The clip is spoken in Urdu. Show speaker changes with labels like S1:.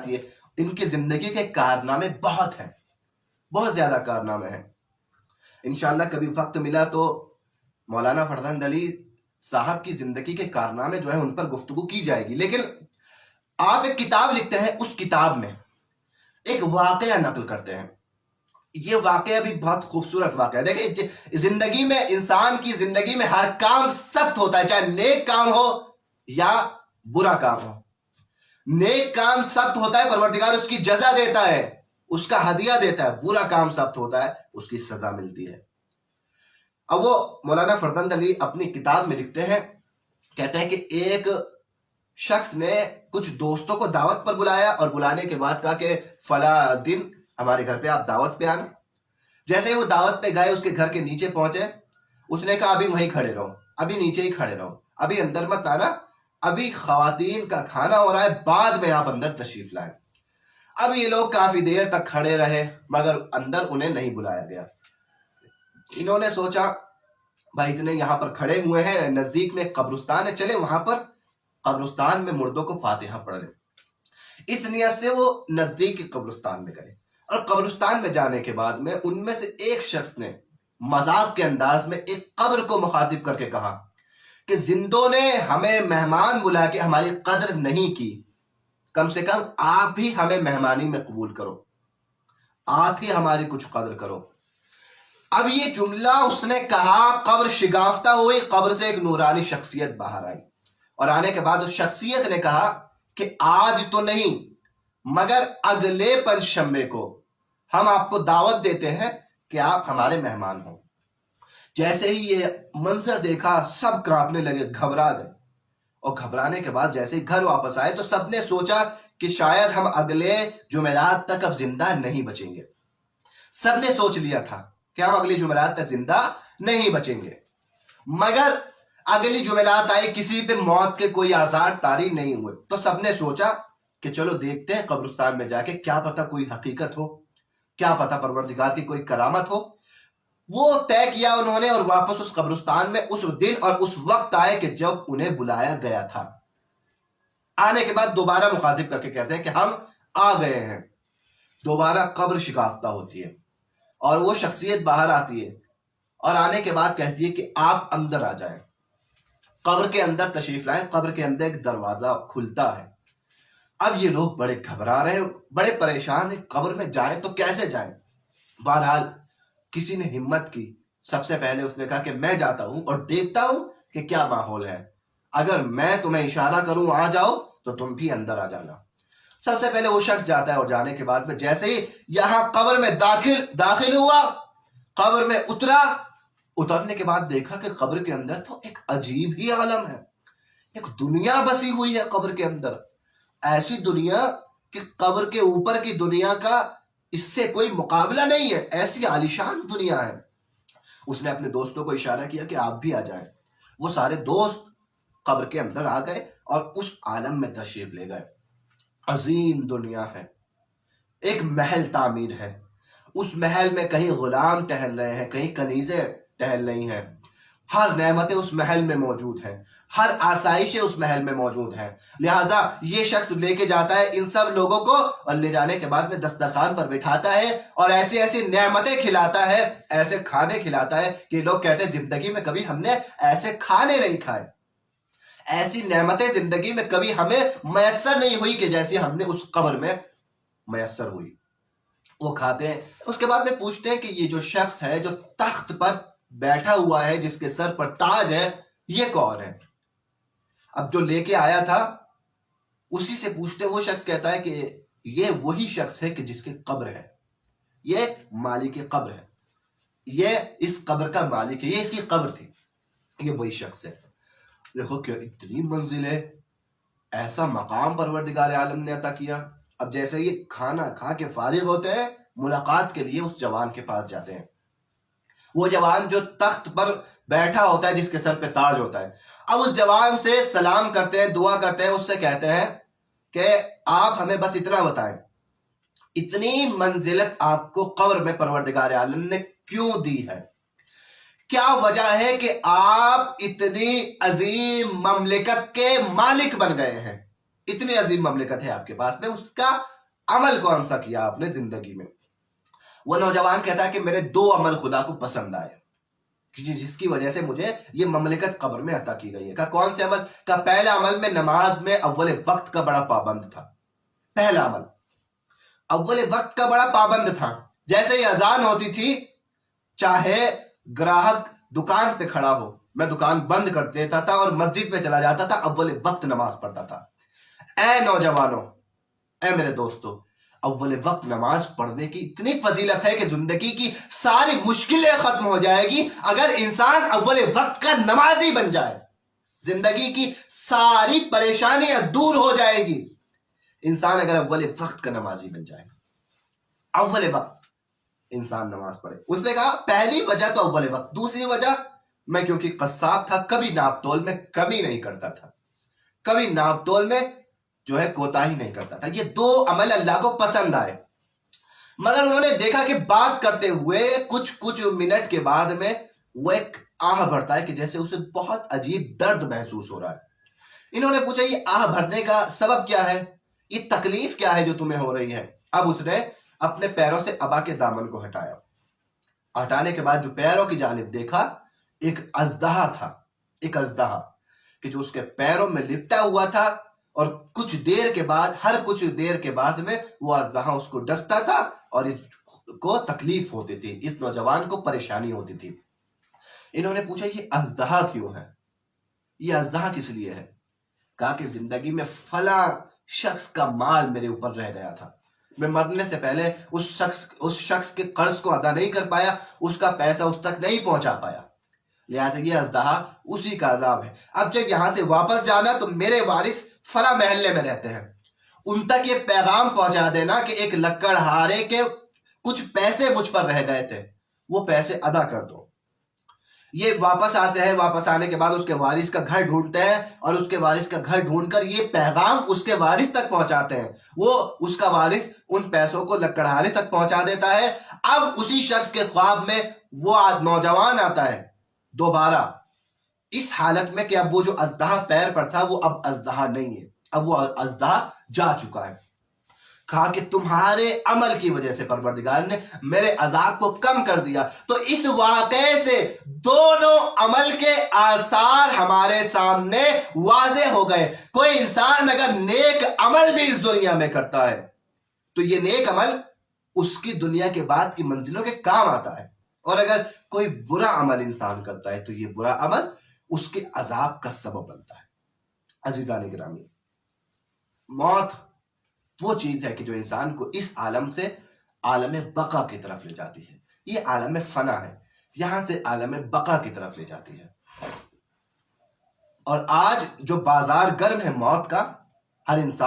S1: جاتی ہے. ان کی زندگی کے کارنامے بہت ہیں، بہت زیادہ کارنامے ہیں. انشاءاللہ کبھی وقت ملا تو مولانا فرزند علی صاحب کی زندگی کے کارنامے جو ہیں ان پر گفتگو کی جائے گی. لیکن آپ ایک کتاب لکھتے ہیں، اس کتاب میں ایک واقعہ نقل کرتے ہیں. یہ واقعہ بھی بہت خوبصورت واقعہ ہے. دیکھیں، زندگی میں، انسان کی زندگی میں ہر کام سخت ہوتا ہے، چاہے نیک کام ہو یا برا کام ہو. نیک کام سخت ہوتا ہے، پروردگار اس کی جزا دیتا ہے، اس کا ہدیہ دیتا ہے. برا کام سخت ہوتا ہے، اس کی سزا ملتی ہے. اب وہ مولانا فرزند علی اپنی کتاب میں لکھتے ہیں، کہتے ہیں کہ ایک شخص نے کچھ دوستوں کو دعوت پر بلایا اور بلانے کے بعد کہا کہ فلاں دن ہمارے گھر پہ آپ دعوت پہ آنا. جیسے ہی وہ دعوت پہ گئے، اس کے گھر کے نیچے پہنچے، اس نے کہا ابھی وہیں کھڑے رہو، ابھی نیچے ہی کھڑے رہو، ابھی اندر مت آنا، ابھی خواتین کا کھانا ہو رہا ہے، بعد میں آپ اندر تشریف لائیں. اب یہ لوگ کافی دیر تک کھڑے رہے مگر اندر انہیں نہیں بلایا گیا. انہوں نے سوچا بھائی اتنے یہاں پر کھڑے ہوئے ہیں، نزدیک میں قبرستان ہے، چلے وہاں پر قبرستان میں مردوں کو فاتحہ پڑھ لیں. اس نیت سے وہ نزدیک کے قبرستان میں گئے، اور قبرستان میں جانے کے بعد میں ان میں سے ایک شخص نے مذاق کے انداز میں ایک قبر کو مخاطب کر کے کہا کہ زندوں نے ہمیں مہمان بلا کے ہماری قدر نہیں کی، کم سے کم آپ ہی ہمیں مہمانی میں قبول کرو، آپ ہی ہماری کچھ قدر کرو. اب یہ جملہ اس نے کہا، قبر شگافتہ ہوئی، قبر سے ایک نورانی شخصیت باہر آئی، اور آنے کے بعد اس شخصیت نے کہا کہ آج تو نہیں مگر اگلے پنجشنبے کو ہم آپ کو دعوت دیتے ہیں کہ آپ ہمارے مہمان ہوں. جیسے ہی یہ منظر دیکھا سب کانپنے لگے، گھبرا گئے، اور گھبرانے کے بعد جیسے ہی گھر واپس آئے تو سب نے سوچا کہ شاید ہم اگلے جمعرات تک اب زندہ نہیں بچیں گے. سب نے سوچ لیا تھا کہ ہم اگلی جمعرات تک زندہ نہیں بچیں گے. مگر اگلی جمعرات آئی، کسی پہ موت کے کوئی آثار طاری نہیں ہوئے. تو سب نے سوچا کہ چلو دیکھتے ہیں قبرستان میں جا کے، کیا پتہ کوئی حقیقت ہو، کیا پتہ پروردگار کی کوئی کرامت ہو. وہ طے کیا انہوں نے، اور واپس اس قبرستان میں اس دن اور اس وقت آئے کہ جب انہیں بلایا گیا تھا. آنے کے بعد دوبارہ مخاطب کر کے کہتے ہیں کہ ہم آ گئے ہیں. دوبارہ قبر شکافتہ ہوتی ہے اور وہ شخصیت باہر آتی ہے، اور آنے کے بعد کہتی ہے کہ آپ اندر آ جائیں، قبر کے اندر تشریف لائیں. قبر کے اندر ایک دروازہ کھلتا ہے. اب یہ لوگ بڑے گھبرا رہے، بڑے پریشان ہیں، قبر میں جائیں تو کیسے جائیں. بہرحال کسی نے ہمت کی، سب سے پہلے اس نے کہا کہ میں جاتا ہوں اور دیکھتا ہوں کہ کیا ماحول ہے، اگر میں تمہیں اشارہ کروں آ جاؤ تو تم بھی اندر آ جانا. سب سے پہلے وہ شخص جاتا ہے، اور جانے کے بعد میں جیسے ہی یہاں قبر میں داخل ہوا، قبر میں اترنے کے بعد دیکھا کہ قبر کے اندر تو ایک عجیب ہی عالم ہے، ایک دنیا بسی ہوئی ہے قبر کے اندر. ایسی دنیا کہ قبر کے اوپر کی دنیا کا اس سے کوئی مقابلہ نہیں ہے، ایسی عالیشان دنیا ہے. اس نے اپنے دوستوں کو اشارہ کیا کہ آپ بھی آ جائیں. وہ سارے دوست قبر کے اندر آ گئے اور اس عالم میں تشریف لے گئے. عظیم دنیا ہے، ایک محل تعمیر ہے. اس محل میں کہیں غلام ٹہل رہے ہیں، کہیں کنیزیں ٹہل رہی ہیں. ہر نعمتیں اس محل میں موجود ہیں، ہر آسائشیں اس محل میں موجود ہیں. لہٰذا یہ شخص لے کے جاتا ہے ان سب لوگوں کو، اور لے جانے کے بعد میں دسترخوان پر بٹھاتا ہے اور ایسی ایسی نعمتیں کھلاتا ہے، ایسے کھانے کھلاتا ہے کہ لوگ کہتے ہیں زندگی میں کبھی ہم نے ایسے کھانے نہیں کھائے، ایسی نعمتیں زندگی میں کبھی ہمیں میسر نہیں ہوئی کہ جیسی ہم نے اس قبر میں میسر ہوئی. وہ کھاتے ہیں. اس کے بعد میں پوچھتے ہیں کہ یہ جو شخص ہے جو تخت پر بیٹھا ہوا ہے، جس کے سر پر تاج ہے، یہ کون ہے؟ اب جو لے کے آیا تھا اسی سے پوچھتے، وہ شخص کہتا ہے کہ یہ وہی شخص ہے کہ جس کی قبر ہے، یہ مالک قبر ہے، یہ اس قبر کا مالک ہے، یہ اس کی قبر تھی، یہ وہی شخص ہے. دیکھو کہ اتنی منزل ہے، ایسا مقام پروردگار عالم نے عطا کیا. اب جیسے یہ کھانا کھا کے فارغ ہوتے ہیں، ملاقات کے لیے اس جوان کے پاس جاتے ہیں. وہ جوان جو تخت پر بیٹھا ہوتا ہے، جس کے سر پہ تاج ہوتا ہے. اب اس جوان سے سلام کرتے ہیں، دعا کرتے ہیں، اس سے کہتے ہیں کہ آپ ہمیں بس اتنا بتائیں، اتنی منزلت آپ کو قبر میں پروردگار عالم نے کیوں دی ہے؟ کیا وجہ ہے کہ آپ اتنی عظیم مملکت کے مالک بن گئے ہیں؟ اتنی عظیم مملکت ہے آپ کے پاس میں، اس کا عمل کون سا کیا آپ نے زندگی میں؟ وہ نوجوان کہتا ہے کہ میرے 2 عمل خدا کو پسند آئے جس کی وجہ سے مجھے یہ مملکت قبر میں عطا کی گئی ہے. کہا کون سے عمل؟ کہا پہلا عمل میں نماز میں اول وقت کا بڑا پابند تھا. پہلا عمل اول وقت کا بڑا پابند تھا. جیسے ہی اذان ہوتی تھی چاہے گراہک دکان پہ کھڑا ہو میں دکان بند کر دیتا تھا اور مسجد پہ چلا جاتا تھا, اول وقت نماز پڑھتا تھا. اے نوجوانوں, اے میرے دوستو, اول وقت نماز پڑھنے کی اتنی فضیلت ہے کہ زندگی کی ساری مشکلیں ختم ہو جائے گی اگر انسان اول وقت کا نمازی بن جائے. زندگی کی ساری پریشانیاں دور ہو جائے گی انسان اگر اول وقت کا نمازی بن جائے. اول وقت انسان نماز پڑھے. اس نے کہا پہلی وجہ تو اول وقت. دوسری وجہ میں کیونکہ قصاب تھا, کبھی ناپ تول میں کمی نہیں کرتا تھا, کبھی ناپ تول میں جو ہے کوتاہی نہیں کرتا تھا. یہ 2 عمل اللہ کو پسند آئے. مگر انہوں نے دیکھا کہ بات کرتے ہوئے کچھ منٹ کے بعد میں وہ ایک آہ بھرتا ہے کہ جیسے اسے بہت عجیب درد محسوس ہو رہا ہے. انہوں نے پوچھا یہ آہ بھرنے کا سبب کیا ہے, یہ تکلیف کیا ہے جو تمہیں ہو رہی ہے؟ اب اس نے اپنے پیروں سے ابا کے دامن کو ہٹایا. ہٹانے کے بعد جو پیروں کی جانب دیکھا ایک اژدہا تھا, ایک اژدہا کہ جو اس کے پیروں میں لپٹا ہوا تھا, اور کچھ دیر کے بعد, ہر کچھ دیر کے بعد میں وہ اژدہا اس کو ڈستا تھا اور اس کو تکلیف ہوتی تھی, اس نوجوان کو پریشانی ہوتی تھی. انہوں نے پوچھا یہ اژدہا کیوں ہے, یہ اژدہا کس لیے ہے؟ کہا کہ زندگی میں فلاں شخص کا مال میرے اوپر رہ گیا تھا, میں مرنے سے پہلے اس شخص کے قرض کو ادا نہیں کر پایا, اس کا پیسہ اس تک نہیں پہنچا پایا, لہٰذا یہ اژدہا اسی کا عذاب ہے. اب جب یہاں سے واپس جانا تو میرے وارث فلاں محلے میں رہتے ہیں, ان تک یہ پیغام پہنچا دینا کہ ایک لکڑہارے کے کچھ پیسے مجھ پر رہ گئے تھے, وہ پیسے ادا کر دو. یہ واپس آتے ہیں, واپس آنے کے بعد اس کے وارث کا گھر ڈھونڈتے ہیں اور اس کے وارث کا گھر ڈھونڈ کر یہ پیغام اس کے وارث تک پہنچاتے ہیں. وہ اس کا وارث ان پیسوں کو لکڑہارے تک پہنچا دیتا ہے. اب اسی شخص کے خواب میں وہ نوجوان آتا ہے دوبارہ, اس حالت میں کہ اب وہ جو اژدہا پیر پر تھا وہ اب اژدہا نہیں ہے, اب وہ اژدہا جا چکا ہے. کہا کہ تمہارے عمل کی وجہ سے پروردگار نے میرے عذاب کو کم کر دیا. تو اس واقعے سے دونوں عمل کے آثار ہمارے سامنے واضح ہو گئے. کوئی انسان اگر نیک عمل بھی اس دنیا میں کرتا ہے تو یہ نیک عمل اس کی دنیا کے بعد کی منزلوں کے کام آتا ہے, اور اگر کوئی برا عمل انسان کرتا ہے تو یہ برا عمل اس کے عذاب کا سبب بنتا ہے. عزیزان گرامی, موت وہ چیز ہے کہ جو انسان کو اس عالم سے عالم بقا کی طرف لے جاتی ہے. یہ عالم فنا ہے, یہاں سے عالم بقا کی طرف لے جاتی ہے. اور آج جو بازار گرم ہے موت کا, ہر انسان